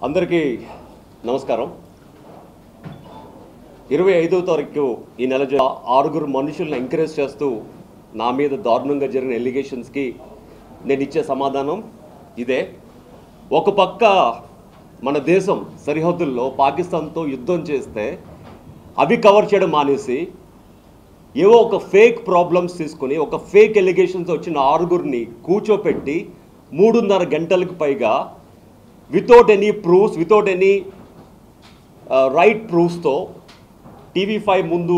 అందరికీ నమస్కారం. 25వ తారీఖు ఈ నెల 6 మనుషులను ఎంకరేజ్ చేస్తూ నా మీద దారుణంగా జరిగిన ఎలిగేషన్స్కి నేను ఇచ్చే సమాధానం ఇదే. ఒక పక్క మన దేశం సరిహద్దుల్లో పాకిస్తాన్తో యుద్ధం చేస్తే అవి కవర్ చేయడం మానేసి ఏవో ఒక ఫేక్ ప్రాబ్లమ్స్ తీసుకుని ఒక ఫేక్ ఎలిగేషన్స్ వచ్చిన 6 కూర్చోపెట్టి 3.5 గంటలకు పైగా without any proofs, without any right ప్రూఫ్స్తో TV5 ముందు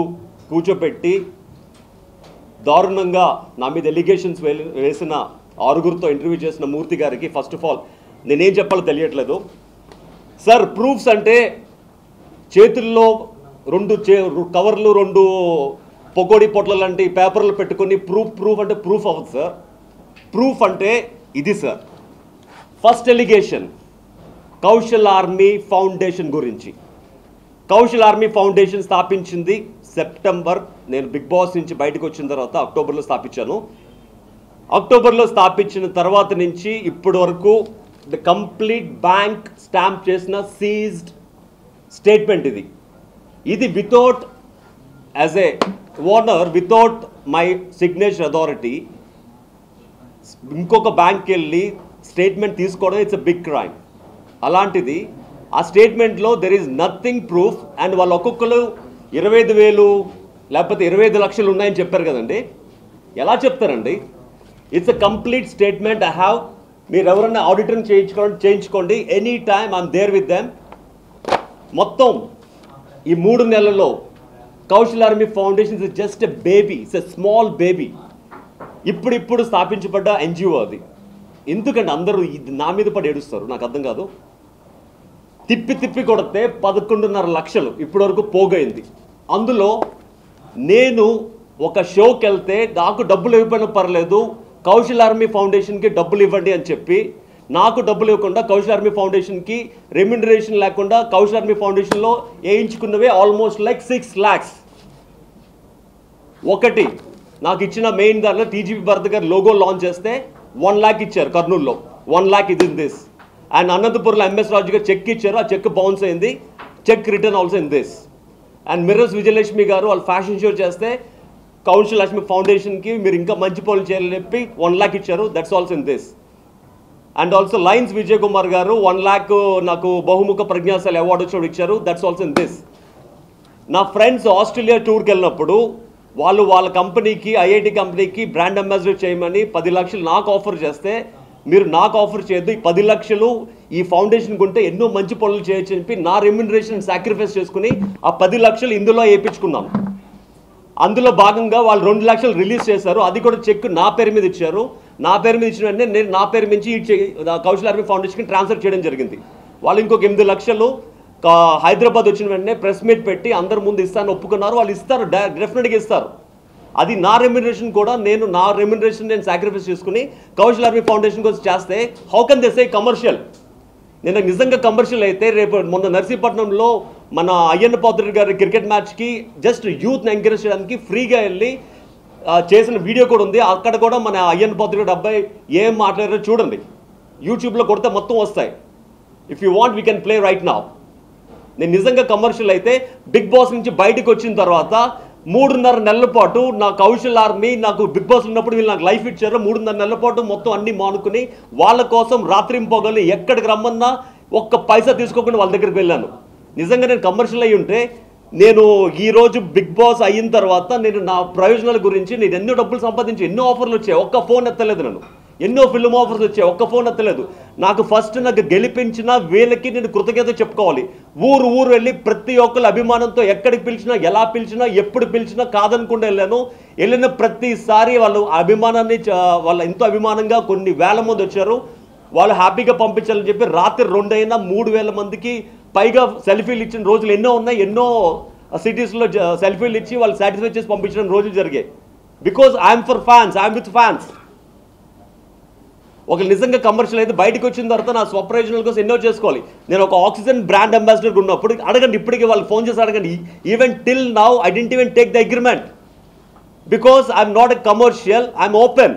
కూర్చోపెట్టి దారుణంగా నా మీద ఎలిగేషన్స్ వేసిన 6 ఇంటర్వ్యూ చేసిన మూర్తి గారికి ఫస్ట్ ఆఫ్ ఆల్ నేనేం చెప్పాలో తెలియట్లేదు. సార్, ప్రూఫ్స్ అంటే చేతుల్లో 2 కవర్లు 2 పొకోడి పొట్ల లాంటి పేపర్లు పెట్టుకొని ప్రూఫ్ అంటే ప్రూఫ్ అవ్వదు సార్. ప్రూఫ్ అంటే ఇది sir. First allegation Kaushal army foundation గురించి. కౌశల్ ఆర్మీ ఫౌండేషన్ స్థాపించింది సెప్టెంబర్, నేను బిగ్ బాస్ నుంచి బయటకు వచ్చిన తర్వాత అక్టోబర్లో స్థాపించాను. అక్టోబర్లో స్థాపించిన తర్వాత నుంచి ఇప్పటి వరకు ద కంప్లీట్ బ్యాంక్ స్టాంప్ చేసిన సీజ్డ్ స్టేట్మెంట్ ఇది without as a owner, without my signature authority ఇంకొక బ్యాంక్కి వెళ్ళి స్టేట్మెంట్ తీసుకోవడం ఇట్స్ ఎ బిగ్ క్రైమ్. అలాంటిది ఆ స్టేట్మెంట్లో there is nothing proof. And వాళ్ళు ఒక్కొక్కరు 25,000 లేకపోతే 25 లక్షలు ఉన్నాయని చెప్పారు కదండి. ఎలా చెప్తారండి? It's a complete statement. I have, మీరు ఎవరన్నా ఆడిటర్ని చేయించుకోండి, any time I'm there with them. మొత్తం ఈ 3 నెలల్లో Kaushal army foundation is just a baby, it's a small baby. ఇప్పుడు స్థాపించబడ్డ NGO అది. ఎందుకంటే అందరూ నా మీద పడి ఏడుస్తారు, నాకు అర్థం కాదు. తిప్పి కొడితే 11.5 లక్షలు ఇప్పటివరకు పోగైంది. అందులో నేను ఒక షోకి వెళ్తే నాకు డబ్బులు ఇవ్వకపోయినా పర్లేదు, కౌశల్ ఆర్మీ ఫౌండేషన్కి డబ్బులు ఇవ్వండి అని చెప్పి నాకు డబ్బులు ఇవ్వకుండా కౌశల్ ఆర్మీ ఫౌండేషన్కి రెమ్యునరేషన్ లేకుండా కౌశల్ ఆర్మీ ఫౌండేషన్లో వేయించుకున్నవే ఆల్మోస్ట్ లైక్ 6 lakhs. ఒకటి నాకు ఇచ్చిన మెయిన్ దానిలో TGP భరత్ గారు లోగో లాంచ్ చేస్తే 1 lakh ఇచ్చారు కర్నూలులో. 1 lakh ఇది ఇన్ దిస్. అండ్ అనంతపురంలో MS రాజు గారు చెక్ ఇచ్చారు, ఆ చెక్ బౌన్స్ అయింది. Check return also in this. And mirrors Vijayalakshmi గారు వాళ్ళు ఫ్యాషన్ షో చేస్తే కౌశల్ ఆర్మీ ఫౌండేషన్కి మీరు ఇంకా మంచి పనులు చేయాలని చెప్పి 1 lakh ఇచ్చారు, that's also in this. And also lines Vijay Kumar గారు 1 lakh నాకు బహుముఖ ప్రజ్ఞాశాలి అవార్డు వచ్చినప్పుడు ఇచ్చారు, దట్స్ ఆల్సో ఇన్ దిస్. నా ఫ్రెండ్స్ ఆస్ట్రేలియా టూర్కి వెళ్ళినప్పుడు వాళ్ళ కంపెనీకి, IIT కంపెనీకి బ్రాండ్ అంబాసిడర్ చేయమని 10 లక్షలు నాకు ఆఫర్ చేస్తే మీరు నాకు ఆఫర్ చేయొద్దు, ఈ 10 లక్షలు ఈ ఫౌండేషన్కి ఉంటే ఎన్నో మంచి పనులు చేయొచ్చు అని చెప్పి నా రెమ్యునరేషన్ సాక్రిఫైస్ చేసుకుని ఆ 10 లక్షలు ఇందులో వేయించుకున్నాను. అందులో భాగంగా వాళ్ళు 2 లక్షలు రిలీజ్ చేశారు, అది కూడా చెక్ నా పేరు మీద ఇచ్చారు. నా పేరు మీద ఇచ్చిన వెంటనే నేను నా పేరు నుంచి కౌశల్ ఆర్మీ ఫౌండేషన్కి ట్రాన్స్ఫర్ చేయడం జరిగింది. వాళ్ళు ఇంకొక 8 లక్షలు హైదరాబాద్ వచ్చిన వెంటనే ప్రెస్ మీట్ పెట్టి అందరి ముందు ఇస్తాను ఒప్పుకున్నారు. వాళ్ళు ఇస్తారు, డెఫినెట్గా ఇస్తారు. అది నా రెమ్యునరేషన్ కూడా నా రెమ్యునరేషన్ నేను సాక్రిఫైస్ చేసుకుని కౌశల్ ఆర్మీ ఫౌండేషన్ కోసం చేస్తే how can they say commercial? నేను నిజంగా కమర్షియల్ అయితే రేపు మొన్న నర్సీపట్నంలో మన అయ్యన్న పాత్రుడు గారి క్రికెట్ మ్యాచ్కి జస్ట్ యూత్ని ఎంకరేజ్ చేయడానికి ఫ్రీగా వెళ్ళి చేసిన వీడియో కూడా ఉంది. అక్కడ కూడా మన అయ్యన్న పాత్రుడు అబ్బాయి ఏం మాట్లాడారో చూడండి, యూట్యూబ్లో కొడితే మొత్తం వస్తాయి. If you want we can play right now. నేను నిజంగా కమర్షియల్ అయితే బిగ్ బాస్ నుంచి బయటకు వచ్చిన తర్వాత 3.5 నెలల పాటు నా కౌశల్ ఆర్మీ నాకు బిగ్ బాస్ ఉన్నప్పుడు వీళ్ళు నాకు లైఫ్ ఇచ్చారు. 3.5 నెలల పాటు మొత్తం అన్ని మానుకుని వాళ్ళ కోసం రాత్రింపోగలు ఎక్కడికి రమ్మన్నా ఒక్క పైసా తీసుకోకుండా వాళ్ళ దగ్గరికి వెళ్ళాను. నిజంగా నేను కమర్షియల్ అయ్యి ఉంటే నేను ఈరోజు బిగ్ బాస్ అయిన తర్వాత నేను నా ప్రయోజనాల గురించి నేను ఎన్నో డబ్బులు సంపాదించి ఎన్నో ఆఫర్లు వచ్చాయి, ఒక్క ఫోన్ ఎత్తలేదు. నన్ను ఎన్నో ఫిల్మ్ ఆఫర్స్ వచ్చాయి, ఒక్క ఫోన్ ఎత్తలేదు. నాకు ఫస్ట్ నాకు గెలిపించిన వీళ్ళకి నేను కృతజ్ఞత చెప్పుకోవాలి. ఊరు వెళ్ళి ప్రతి ఒక్కరు అభిమానంతో ఎక్కడికి పిలిచినా, ఎలా పిలిచినా, ఎప్పుడు పిలిచినా కాదనుకుండా వెళ్ళిన ప్రతిసారి వాళ్ళు అభిమానాన్ని వాళ్ళు ఎంతో అభిమానంగా కొన్ని వేల మంది వచ్చారు. వాళ్ళు హ్యాపీగా పంపించాలని చెప్పి రాత్రి 2 అయినా 3,000 మందికి పైగా సెల్ఫీలు ఇచ్చిన రోజులు ఎన్నో ఉన్నాయి. ఎన్నో సిటీస్లో సెల్ఫీలు ఇచ్చి వాళ్ళు సాటిస్ఫై చేసి పంపించిన రోజులు జరిగాయి. Because I'm for fans, I'm with fans. ఒక నిజంగా కమర్షియల్ అయితే బయటకు వచ్చిన తర్వాత నా స్వప్రయోజనాల కోసం ఎన్నో చేసుకోవాలి. నేను ఒక ఆక్సిజన్ బ్రాండ్ అంబాసిడర్ ఉన్నప్పుడు అడగండి, ఇప్పటికీ వాళ్ళు ఫోన్ చేసి అడగండి. Even till now I didn't even take the agreement because I'm not a commercial, I'm open.